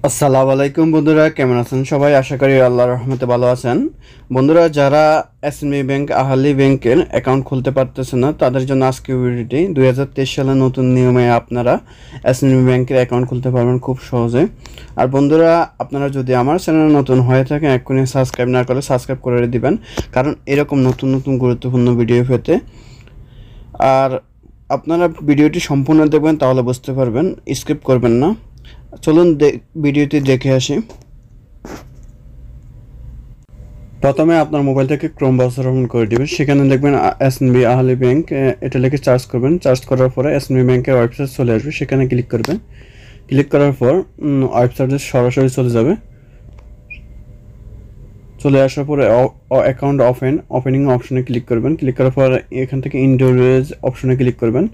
আসসালামু আলাইকুম বন্ধুরা, কেমন আছেন সবাই? আশা করি আল্লাহর রহমতে ভালো আছেন। বন্ধুরা, যারা এসএমই ব্যাংক আহলি ব্যাংকের অ্যাকাউন্ট খুলতে পারতেছে না, তাদের জন্য আজকে ভিডিওটি 2023 সালের নতুন নিয়মে আপনারা এসএমই ব্যাংকের অ্যাকাউন্ট খুলতে পারবেন খুব সহজে। আর বন্ধুরা, আপনারা যদি আমার চ্যানেলে নতুন হয়ে থাকেন, এক্ষুনি সাবস্ক্রাইব না করে সাবস্ক্রাইব করে দিবেন, কারণ এরকম নতুন নতুন গুরুত্বপূর্ণ ভিডিও পেতে। আর আপনারা ভিডিওটি সম্পূর্ণ দেখবেন, তাহলে বুঝতে পারবেন, স্কিপ করবেন না। চলুন ভিডিওটি দেখে আসি। প্রথমে আপনার মোবাইল থেকে ক্রোম ব্রাউজার ওপেন করে দিবেন, সেখানে দেখবেন এসএনবি আহলি ব্যাংক, এটা লিখে সার্চ করবেন। সার্চ করার পরে এসএনবি ব্যাংকের ওয়েবসাইট চলে আসবে, সেখানে ক্লিক করবেন। ক্লিক করার পর ওয়েবসাইটে সরাসরি চলে যাবে। চলে আসার পরে অ্যাকাউন্ট ওপেনিং অপশনে ক্লিক করবেন। ক্লিক করার পর এখান থেকে ইন্ডিভিজুয়াল অপশনে ক্লিক করবেন।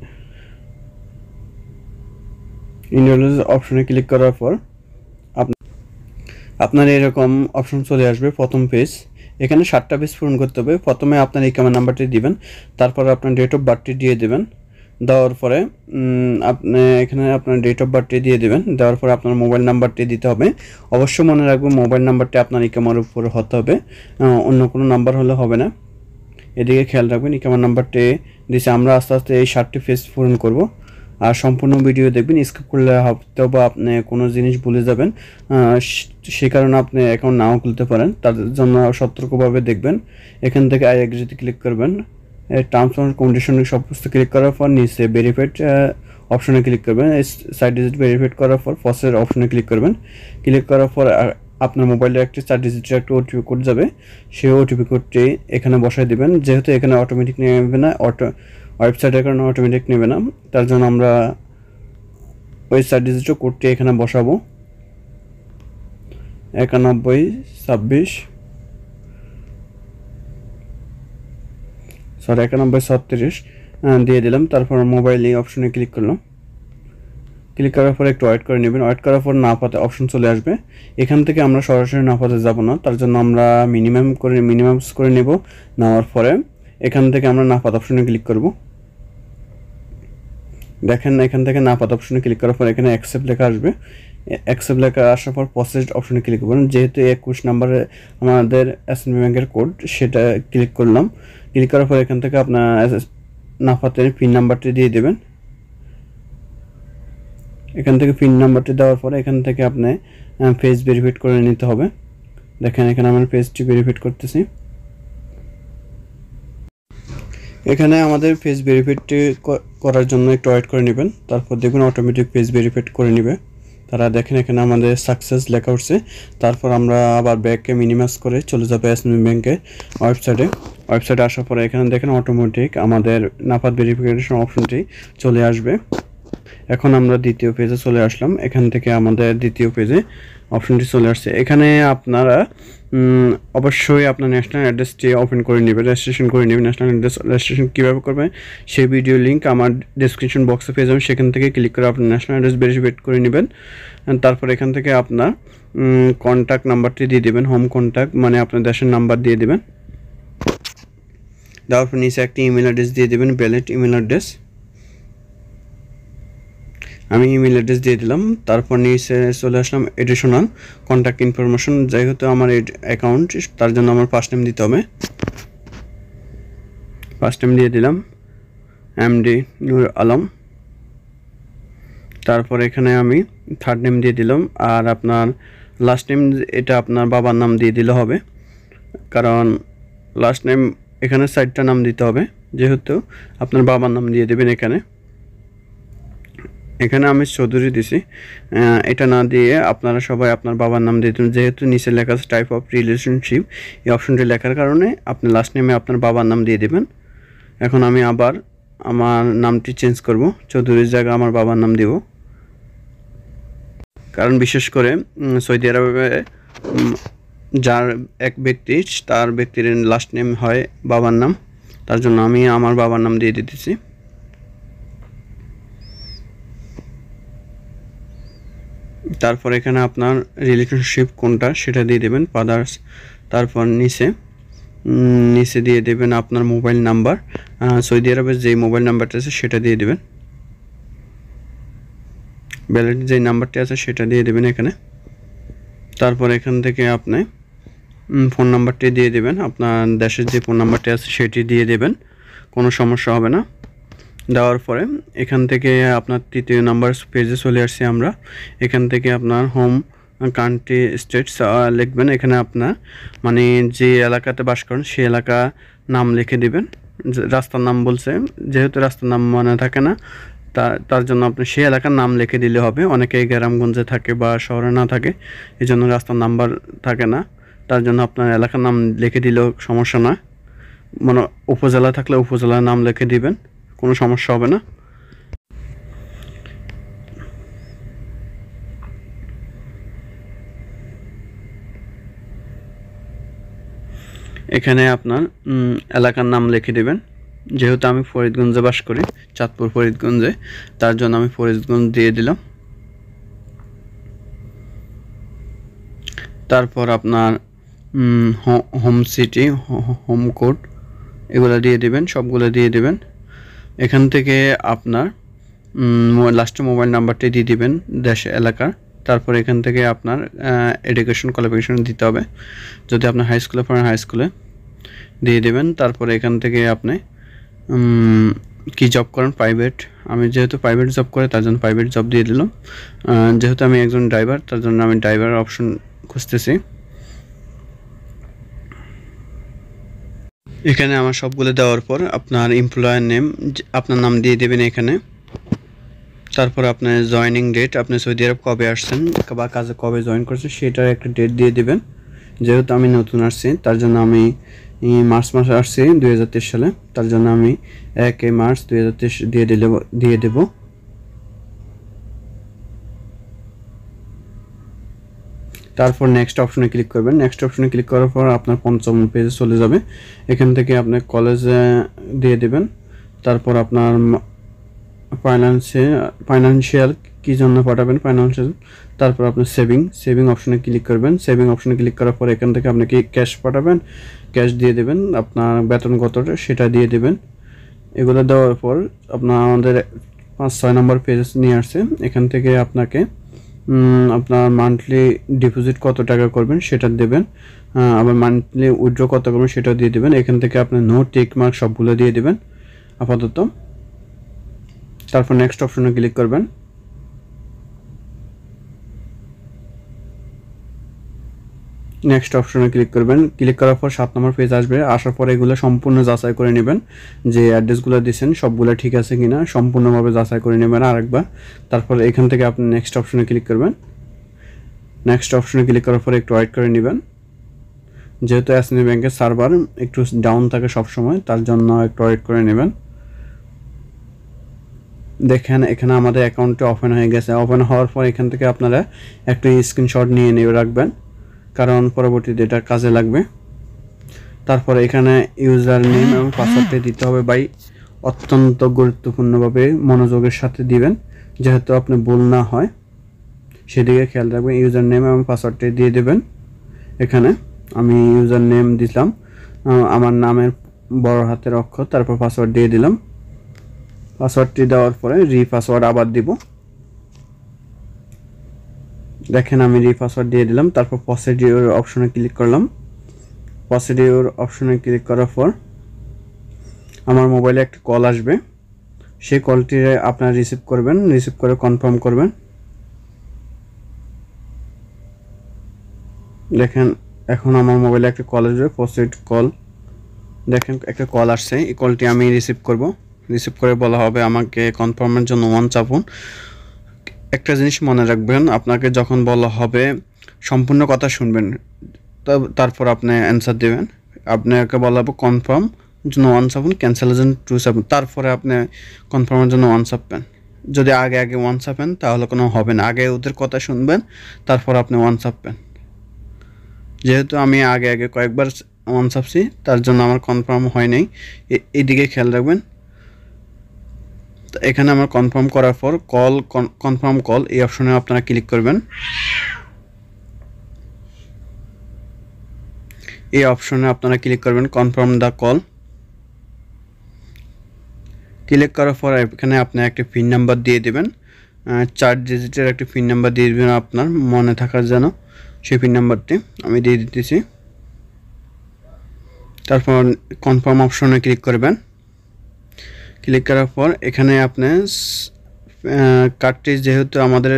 ইন্ডিভিজুয়াল অপশনে ক্লিক করার পর আপনার এরকম অপশন চলে আসবে। প্রথম পেজ, এখানে 7টা পেজ পূরণ করতে হবে। প্রথমে আপনার ইকামা নাম্বারটি দিবেন, তারপর আপনার ডেট অফ বার্থটি দিয়ে দেবেন। দেওয়ার পরে আপনি এখানে আপনার ডেট অফ বার্থটি দিয়ে দেবেন। দেওয়ার পরে আপনার মোবাইল নাম্বারটি দিতে হবে। অবশ্য মনে রাখবেন, মোবাইল নাম্বারটি আপনার ইকামার উপর হতে হবে, অন্য কোনো নাম্বার হলে হবে না। এদিকে খেয়াল রাখবেন। ইকামার নাম্বারটি দিয়েছে। আমরা আস্তে আস্তে এই 7টি পেজ পূরণ করব। আর সম্পূর্ণ ভিডিও দেখবেন, স্কিপ করলে হয়তো বা আপনি কোনো জিনিস ভুলে যাবেন, সে কারণে আপনি অ্যাকাউন্ট নাও খুলতে পারেন। তার জন্য সতর্কভাবে দেখবেন। এখান থেকে আই এগ্রিতে ক্লিক করবেন। টার্মস অ্যান্ড কন্ডিশন সমস্ত ক্লিক করার পর নিচে ভেরিফাইড অপশনে ক্লিক করবেন। সাইড ডিজিট ভেরিফাইড করার পর প্রসেস অপশনে ক্লিক করবেন। ক্লিক করার পর আপনার মোবাইলে একটি 4 ডিজিটের একটা ওটিপি কোড যাবে, সেই ওটিপি কোডটি এখানে বসায় দিবেন। যেহেতু এখানে অটোমেটিক নেবে না, ওয়েবসাইটের কারণে অটোমেটিক নেবে না, তার জন্য আমরা ওই 4 ডিজিটের কোডটি এখানে বসাবো। 9136 দিয়ে দিলাম। তারপর মোবাইল এই অপশনে ক্লিক করলাম। ক্লিক করার পর একটু ওয়েট করে নেবেন। ওয়েট করার পর না পাতে অপশন চলে আসবে। এখান থেকে আমরা সরাসরি না পাতে যাব না, তার জন্য আমরা মিনিমামস করে নেব। নেওয়ার পরে এখান থেকে আমরা না পাত অপশনে ক্লিক করব। দেখেন, এখান থেকে না পাত অপশনে ক্লিক করার পর এখানে অ্যাকসেপ্ট লেখা আসবে। অ্যাকসেপ্ট লেখা আসার পর প্রসেসড অপশনে ক্লিক করবেন। যেহেতু 21 নম্বরে আমাদের এসএনবি ব্যাংকের কোড, সেটা ক্লিক করলাম। ক্লিক করার পর এখান থেকে আপনার নাফাতের পিন নাম্বারটি দিয়ে দেবেন। এখান থেকে পিন নাম্বারটি দেওয়ার পরে এখান থেকে আপনি পেজ ভেরিফাইড করে নিতে হবে। দেখেন, এখানে আমার পেজটি ভেরিফাইড করতেছি। এখানে আমাদের পেজ ভেরিফাইডটি করার জন্য একটু ওয়েট করে নেবেন। তারপর দেখুন অটোমেটিক পেজ ভেরিফাইড করে নেবে তারা। দেখেন, এখানে আমাদের সাকসেস লেখা উঠছে। তারপর আমরা আবার ব্যাককে মিনিমাইজ করে চলে যাবো এসএনবি ব্যাংকের ওয়েবসাইটে আসার পরে এখানে দেখেন অটোমেটিক আমাদের নাফাত ভেরিফিকেশন অপশনটি চলে আসবে। এখন আমরা দ্বিতীয় পেজে চলে আসলাম। এখান থেকে আমাদের দ্বিতীয় পেজে অপশনটি চলে আসছে। এখানে আপনারা অবশ্যই আপনার ন্যাশনাল অ্যাড্রেসটি ওপেন করে নেবেন, রেজিস্ট্রেশন করে নেবেন। ন্যাশনাল অ্যাড্রেস রেজিস্ট্রেশন কীভাবে করবেন সেই ভিডিও লিঙ্ক আমার ডেসক্রিপশন বক্সে পেয়ে যাবেন। সেখান থেকে ক্লিক করে আপনার ন্যাশনাল অ্যাড্রেস ভেরিফাইড করে নেবেন। তারপর এখান থেকে আপনার কন্ট্যাক্ট নাম্বারটি দিয়ে দেবেন, হোম কন্ট্যাক্ট মানে আপনার দেশের নাম্বার দিয়ে দেবেন। দেওয়ার পর নিচে একটি ইমেল অ্যাড্রেস দিয়ে দেবেন, ভ্যালিড ইমেল অ্যাড্রেস। আমি ইমেল অ্যাড্রেস দিয়ে দিলাম। তারপর নিচে চলে আসলাম এডিশনাল কন্ট্যাক্ট ইনফরমেশন। যেহেতু আমার অ্যাকাউন্ট, তার জন্য আমার ফার্স্ট নেম দিতে হবে। ফার্স্ট নেম দিয়ে দিলাম এমডি নূর আলম। তারপর এখানে আমি থার্ড নেম দিয়ে দিলাম। আর আপনার লাস্ট নেম, এটা আপনার বাবার নাম দিয়ে দিলে হবে, কারণ লাস্ট নেম এখানে 4টা নাম দিতে হবে। যেহেতু আপনার বাবার নাম দিয়ে দেবেন। এখানে আমি চৌধুরী দিছি, এটা না দিয়ে আপনারা সবাই আপনার বাবার নাম দিয়ে দেবেন। যেহেতু নিচে লেখা আছে টাইপ অফ রিলেশনশিপ, এই অপশনটি লেখার কারণে আপনি লাস্ট নেমে আপনার বাবার নাম দিয়ে দেবেন। এখন আমি আবার আমার নামটি চেঞ্জ করব, চৌধুরীর জায়গায় আমার বাবার নাম দিব। কারণ বিশেষ করে সৌদি আরবে যার এক ব্যক্তি, তার ব্যক্তির লাস্ট নেম হয় বাবার নাম, তার জন্য আমি আমার বাবার নাম দিয়ে দিতেছি। তারপর এখানে আপনার রিলেশনশিপ কোনটা সেটা দিয়ে দেবেন, ফাদার্স। তারপর নিচে দিয়ে দেবেন আপনার মোবাইল নাম্বার, সৌদি আরবের যেই মোবাইল নাম্বারটা আছে সেটা দিয়ে দেবেন। ব্যালেট যে নাম্বারটি আছে সেটা দিয়ে দেবেন এখানে। তারপর এখান থেকে আপনি ফোন নাম্বারটি দিয়ে দেবেন, আপনার দেশের যে ফোন নাম্বারটি আছে সেটি দিয়ে দেবেন, কোনো সমস্যা হবে না। দেওয়ার পরে এখান থেকে আপনার তৃতীয় নাম্বার পেজে চলে আসছি আমরা। এখান থেকে আপনার হোম কান্ট্রি স্টেটস লিখবেন। এখানে আপনার মানে যে এলাকাতে বাস করেন সেই এলাকা নাম লিখে দিবেন। রাস্তার নাম বলছে, যেহেতু রাস্তার নাম মনে থাকে না, তার জন্য আপনি সেই এলাকার নাম লিখে দিলে হবে। অনেকেই গ্রামগঞ্জে থাকে বা শহরে না থাকে, এই জন্য রাস্তার নাম্বার থাকে না, তার জন্য আপনার এলাকার নাম লিখে দিলেও সমস্যা না। মানে উপজেলা থাকলে উপজেলার নাম লিখে দিবেন, কোনো সমস্যা হবে না। এখানে আপনার এলাকার নাম লিখে দেবেন। যেহেতু আমি ফরিদগঞ্জে বাস করি, চাঁদপুর ফরিদগঞ্জে, তার জন্য আমি ফরিদগঞ্জ দিয়ে দিলাম। তারপর আপনার হোম সিটি, হোম কোড এগুলো দিয়ে দিবেন, সবগুলো দিয়ে দিবেন। এখান থেকে আপনার লাস্টে মোবাইল নাম্বারটি দিয়ে দিবেন দেশ এলাকার। তারপর এখান থেকে আপনার এডুকেশন কোয়ালিফিকেশন দিতে হবে, যদি আপনার হাই স্কুলে পড়েন হাই স্কুলে দিয়ে দেবেন। তারপরে এখান থেকে আপনি কি জব করেন, প্রাইভেট, আমি যেহেতু প্রাইভেট জব করে তার জন্য প্রাইভেট জব দিয়ে দিলাম। যেহেতু আমি একজন ড্রাইভার, তার জন্য আমি ড্রাইভার অপশন খুঁজতেছি। এখানে আমার সবগুলো দেওয়ার পর আপনার এমপ্লয়ার নেম, আপনার নাম দিয়ে দেবেন এখানে। তারপর আপনার জয়েনিং ডেট, আপনি সৌদি আরব কবে আসছেন বা কাজে কবে জয়েন করছেন সেটার একটা ডেট দিয়ে দেবেন। যেহেতু আমি নতুন আসছি তার জন্য আমি মার্চ মাসে আসছি 2023 সালে, তার জন্য আমি 1 মার্চ 2023 দিয়ে দেব। তারপর নেক্সট অপশনে ক্লিক করবেন। নেক্সট অপশনে ক্লিক করার পর আপনার পঞ্চম পেজে চলে যাবে। এখান থেকে আপনি কলেজে দিয়ে দেবেন। তারপর আপনার ফাইন্যান্সিয়াল কী জন্য পাঠাবেন, ফাইন্যান্সিয়াল। তারপর আপনি সেভিং অপশনে ক্লিক করবেন। সেভিং অপশনে ক্লিক করার পর এখান থেকে আপনি কি ক্যাশ পাঠাবেন, ক্যাশ দিয়ে দেবেন। আপনার বেতন কতটা সেটা দিয়ে দেবেন। এগুলো দেওয়ার পর আপনার আমাদের 5-6 নম্বর পেজ নিয়ে আসছে। এখান থেকে আপনাকে আপনার মান্থলি ডিপোজিট কত টাকা করবেন সেটা দেবেন, আবার মান্থলি উইথড্র কত করবেন সেটাও দিয়ে দেবেন। এখান থেকে আপনি নো টিক মার্ক সবগুলো দিয়ে দেবেন আপাতত। তারপর নেক্সট অপশনে ক্লিক করবেন। নেক্সট অপশনে ক্লিক করবেন। ক্লিক করার পর 7 নম্বর পেজ আসবে। আসার পর এগুলো সম্পূর্ণ যাচাই করে নেবেন, যে অ্যাড্রেসগুলো দিয়েছেন সবগুলো ঠিক আছে কিনা, সম্পূর্ণভাবে যাচাই করে নেবেন আরেকবার। তারপর এখান থেকে আপনি নেক্সট অপশনে ক্লিক করবেন। নেক্সট অপশনে ক্লিক করার পর একটু ওয়েট করে নেবেন। যেহেতু এসএনবি ব্যাংকের সার্ভার একটু ডাউন থাকে সবসময়, তার জন্য একটু ওয়েট করে নেবেন। দেখেন এখানে আমাদের অ্যাকাউন্টটি ওপেন হয়ে গেছে। ওপেন হওয়ার পর এখান থেকে আপনারা একটা স্ক্রিনশট নিয়ে রাখবেন, কারণ পরবর্তীতে এটা কাজে লাগবে। তারপরে এখানে ইউজার নেম এবং পাসওয়ার্ডটি দিতে হবে ভাই, অত্যন্ত গুরুত্বপূর্ণভাবে মনোযোগের সাথে দিবেন, যেহেতু আপনি ভুল না হয় সেদিকে খেয়াল রাখবেন। ইউজার নেম এবং পাসওয়ার্ডটি দিয়ে দেবেন। এখানে আমি ইউজার নেম দিলাম আমার নামের বড় হাতের অক্ষর, তারপর পাসওয়ার্ড দিয়ে দিলাম। পাসওয়ার্ডটি দেওয়ার পরে পাসওয়ার্ড আবার দিব। দেখেন আমি পাসওয়ার্ড দিয়ে দিলাম। তারপর প্রসিডিওর অপশনে ক্লিক করলাম। প্রসিডিওর অপশনে ক্লিক করার পর আমার মোবাইলে একটা কল আসবে, সেই কলটি আপনারা রিসিভ করবেন, রিসিভ করে কনফার্ম করবেন। দেখেন এখন আমার মোবাইলে একটা কল আসবে, প্রসিড কল। দেখেন একটা কল আসছে, এই কলটি আমি রিসিভ করব। রিসিভ করে বলা হবে আমাকে কনফার্মের জন্য 1 চাপুন। একটা জিনিস মনে রাখবেন, আপনাকে যখন বলা হবে সম্পূর্ণ কথা শুনবেন, তারপর আপনি অ্যান্সার দেবেন। আপনাকে বলা হবে কনফার্ম জন্য 1 চাপুন, ক্যান্সেলের জন্য 2 চাপুন, তারপরে আপনি কনফার্মের জন্য 1 চাপবেন। যদি আগে 1 চাপেন তাহলে কোনো হবে না, আগে ওদের কথা শুনবেন তারপর আপনি 1 চাপবেন। যেহেতু আমি আগে কয়েকবার 1 চাপছি তার জন্য আমার কনফার্ম হয় নাই, এইদিকে খেয়াল রাখবেন। এখানে আমার কনফার্ম করার পর কনফার্ম কল এই অপশনে আপনারা ক্লিক করবেন। এই অপশনে আপনারা ক্লিক করবেন কনফার্ম দ্য কল। ক্লিক করার পর এখানে আপনি একটা পিন নাম্বার দিয়ে দেবেন, 4 ডিজিটের একটা পিন নাম্বার দিয়ে দেবেন আপনার মনে থাকার জন্য। সেই পিন নাম্বারটি আমি দিয়ে দিতেছি। তারপর কনফার্ম অপশনে ক্লিক করবেন। ক্লিক করার পর এখানে আপনি কার্ডটি যেহেতু আমাদের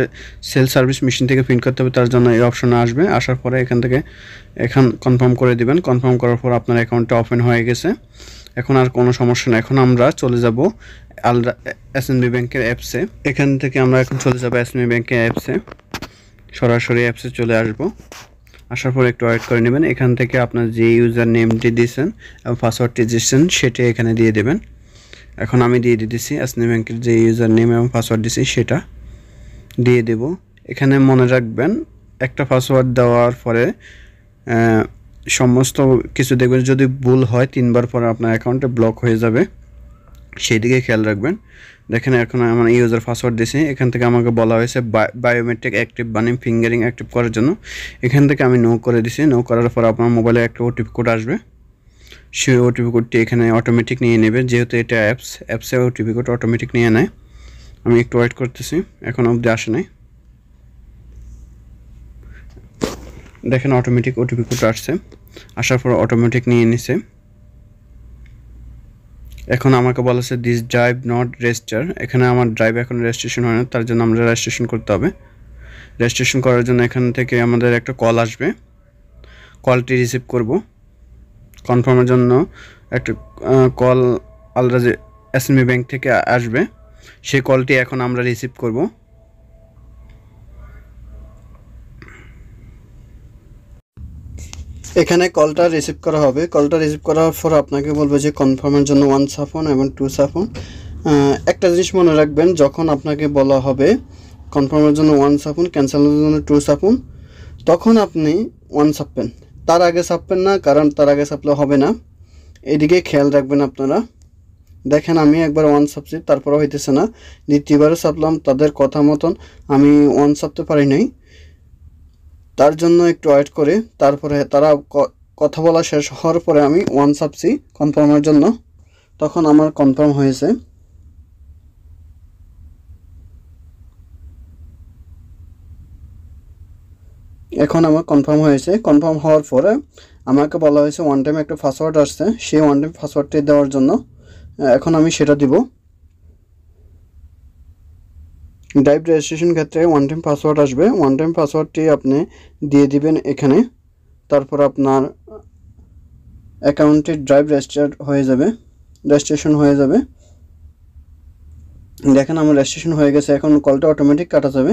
সেল সার্ভিস মেশিন থেকে প্রিন্ট করতে হবে, তার জন্য এই অপশনে আসবে। আসার পরে এখান থেকে কনফার্ম করে দিবেন। কনফার্ম করার পর আপনার অ্যাকাউন্টটা ওপেন হয়ে গেছে। এখন আর কোনো সমস্যা নেই। এখন আমরা চলে যাব এসএনবি ব্যাংকের অ্যাপসে। এখান থেকে আমরা এখন চলে যাব এসএনবি ব্যাংকের অ্যাপসে। সরাসরি অ্যাপসে চলে আসব। আসার পর একটু ওয়েট করে নেবেন। এখান থেকে আপনার যে ইউজার নেমটি দিয়েছেন এবং পাসওয়ার্ডটি দিয়েছেন সেটি এখানে দিয়ে দেবেন। এখন আমি দিয়ে দিতেছি এসএনবি ব্যাংকের যে ইউজার নেম এবং পাসওয়ার্ড দিয়েছি সেটা দিয়ে দেব। এখানে মনে রাখবেন একটা পাসওয়ার্ড দেওয়ার পরে সমস্ত কিছু দেখবেন, যদি ভুল হয় 3 বার পরে আপনার অ্যাকাউন্টে ব্লক হয়ে যাবে, সেই দিকে খেয়াল রাখবেন। দেখেন এখন আমার ইউজার পাসওয়ার্ড দিয়েছি। এখান থেকে আমাকে বলা হয়েছে বায়োমেট্রিক অ্যাক্টিভ মানে ফিঙ্গারিং অ্যাক্টিভ করার জন্য। এখান থেকে আমি নো করে দিছি। নো করার পর আপনার মোবাইলে একটা ওটিপি কোড আসবে। সেই ওটিপি কোডটি এখানে অটোমেটিক নিয়ে নেবে, যেহেতু এটা অ্যাপসে ওটিপি কোড অটোমেটিক নিয়ে নেয়। আমি একটু ওয়েট করতেছি, এখন অবধি আসে নাই। দেখেন অটোমেটিক ওটিপি কোড আসছে। আসার পর অটোমেটিক নিয়ে নিছে। এখন আমাকে বলেছে দিস ড্রাইভ নট রেজিস্টার। এখানে আমার ড্রাইভ এখন রেজিস্ট্রেশন হয় না, তার জন্য আমরা রেজিস্ট্রেশন করতে হবে। রেজিস্ট্রেশন করার জন্য এখান থেকে আমাদের একটা কল আসবে। কলটি রিসিভ করব। কনফার্মের জন্য একটা কল আলরাজি এসএনবি ব্যাংক থেকে আসবে। সেই কলটি এখন আমরা রিসিভ করব। এখানে কলটা রিসিভ করা হবে। কলটা রিসিভ করার পর আপনাকে বলবে যে কনফার্মের জন্য 1 সাফন এবং 2 সাফন। একটা জিনিস মনে রাখবেন, যখন আপনাকে বলা হবে কনফার্মের জন্য 1 সাফন, ক্যান্সেলের জন্য 2 সাফন, তখন আপনি 1 ছাপবেন, তার আগে ছাপবেন না, কারণ তার আগে ছাপলে হবে না। এদিকে খেয়াল রাখবেন আপনারা। দেখেন আমি একবার 1 ছাপছি, তারপরে হইতেছে না। দ্বিতীয়বারে ছাপলাম, তাদের কথা মতন আমি 1 ছাপতে পারি নাই। তার জন্য একটু ওয়েট করে তারপরে তারা কথা বলা শেষ হওয়ার পরে আমি 1 ছাপছি কনফার্মের জন্য, তখন আমার কনফার্ম হয়েছে। এখন আমার কনফার্ম হয়েছে। কনফার্ম হওয়ার পরে আমাকে বলা হয়েছে ওয়ান টাইম একটা পাসওয়ার্ড আসছে, সেই ওয়ান টাইম পাসওয়ার্ডটি দেওয়ার জন্য এখন আমি সেটা দিব। ড্রাইভ রেজিস্ট্রেশন ক্ষেত্রে ওয়ান টাইম পাসওয়ার্ড আসবে। ওয়ান টাইম পাসওয়ার্ডটি আপনি দিয়ে দিবেন এখানে। তারপর আপনার অ্যাকাউন্টে ড্রাইভ রেজিস্ট্রেশন হয়ে যাবে। দেখেন আমার রেজিস্ট্রেশন হয়ে গেছে। এখন কলটা অটোমেটিক কাটা যাবে।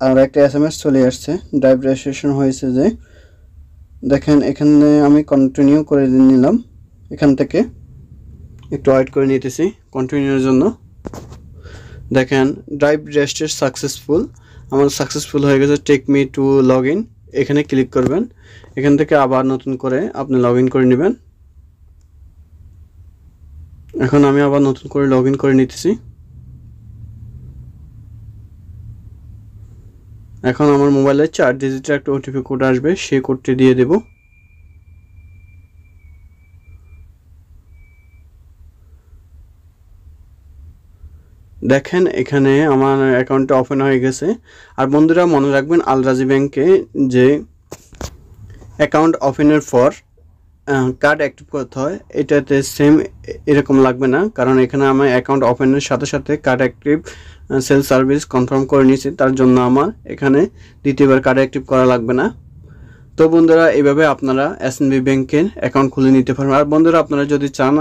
আর একটা SMS চলে আসছে ড্রাইভ রেজিস্ট্রেশন হয়েছে যে। দেখেন এখানে আমি কন্টিনিউ করে নিলাম। এখান থেকে একটু ওয়েট করে নিতেছি কন্টিনিউর জন্য। দেখেন ড্রাইভ রেজিস্ট্রেশন সাকসেসফুল, আমার সাকসেসফুল হয়ে গেছে। Take me to log in, এখানে ক্লিক করবেন। এখান থেকে আবার নতুন করে আপনি লগ ইন করে নেবেন। এখন আমি আবার নতুন করে লগ ইন করে নিতেছি। এখন আমার মোবাইলে 4 ডিজিটের একটা ওটিপি কোড আসবে, সেই কোডটি দিয়ে দেব। দেখেন এখানে আমার অ্যাকাউন্টটা ওপেন হয়ে গেছে। আর বন্ধুরা মনে রাখবেন আলরাজি ব্যাংকে যে অ্যাকাউন্ট ওপেনের পর কার্ড অ্যাক্টিভ করতে হয়, এটাতে সেম এরকম লাগবে না, কারণ এখানে আমার অ্যাকাউন্ট ওপেনের সাথে সাথে card active sale service confirm করে নিয়েছি, তার জন্য আমার এখানে দ্বিতীয়বার কার্ড অ্যাক্টিভ করা লাগবে না। তো বন্ধুরা এইভাবে আপনারা এসএনবি ব্যাংকের অ্যাকাউন্ট খুলে নিতে পারবেন। আর বন্ধুরা আপনারা যদি চান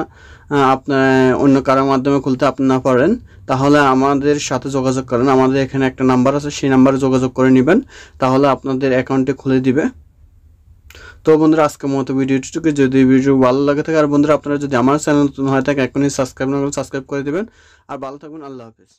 আপনার অন্য কারোর মাধ্যমে খুলতে আপনি না পারেন, তাহলে আমাদের সাথে যোগাযোগ করেন। আমাদের এখানে একটা নাম্বার আছে, সেই নাম্বারে যোগাযোগ করে নেবেন, তাহলে আপনাদের অ্যাকাউন্টে খুলে দিবে। তো বন্ধুরা আজকের মতো ভিডিওটিকে যদি ভিডিও ভালো লাগে থাকে, আর বন্ধুরা আপনারা যদি আমার চ্যানেল নতুন হয়ে থাকে এখনই সাবস্ক্রাইব করে দেবেন। আর ভালো থাকবেন। আল্লাহ হাফেজ।